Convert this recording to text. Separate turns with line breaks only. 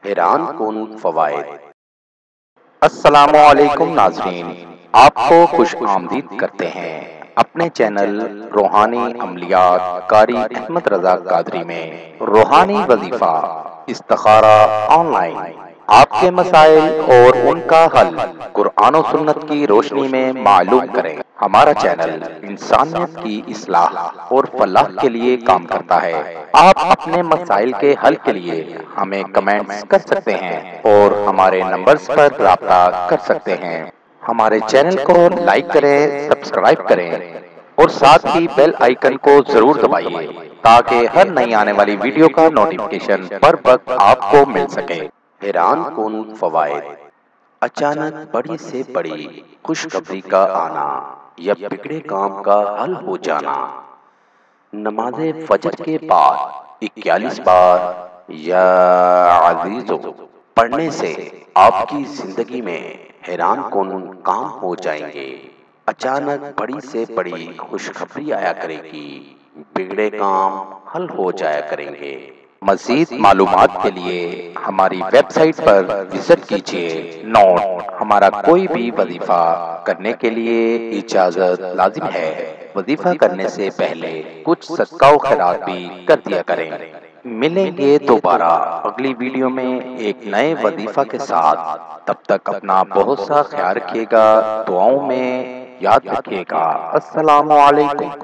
حیران کن فوائد۔ السلام علیکم ناظرین، آپ کو خوش آمدید کرتے ہیں اپنے چینل روحانی عملیات قاری احمد رضا قادری میں۔ روحانی وظیفہ استخارہ آن لائن، آپ کے مسائل اور ان کا حل قرآن و سنت کی روشنی میں معلوم کریں۔ ہمارا چینل انسانیت کی اصلاح اور فلاح کے لیے کام کرتا ہے۔ آپ اپنے مسائل کے حل کے لیے ہمیں کمنٹس کر سکتے ہیں اور ہمارے نمبرز پر رابطہ کر سکتے ہیں۔ ہمارے چینل کو لائک کریں، سبسکرائب کریں اور ساتھ ہی بیل آئیکن کو ضرور دبائیے تاکہ ہر نئی آنے والی ویڈیو کا نوٹیفیکیشن بر وقت آپ کو مل سکے۔ حیران کن فوائد۔ اچانک بڑی سے بڑی خوشخبری کا آنا یا بگڑے کام کا حل ہو جانا۔ نماز فجر کے بعد 41 بار یا عزیزو پڑھنے سے آپ کی زندگی میں حیران کن کام ہو جائیں گے۔ اچانک بڑی سے بڑی خوشخبری آیا کرے گی، بگڑے کام حل ہو جایا کریں گے۔ مزید معلومات کے لیے ہماری ویب سائٹ پر وزٹ کیجیے۔ نوٹ: ہمارا کوئی بھی وظیفہ کرنے کے لیے اجازت لازم ہے۔ وظیفہ کرنے سے پہلے کچھ صدقہ و خیرات بھی کر دیا کریں۔ ملیں گے دوبارہ اگلی ویڈیو میں ایک نئے وظیفہ کے ساتھ۔ تب تک اپنا بہت سا خیال رکھیے گا، دعاؤں میں یاد رکھیے گا۔ السلام علیکم۔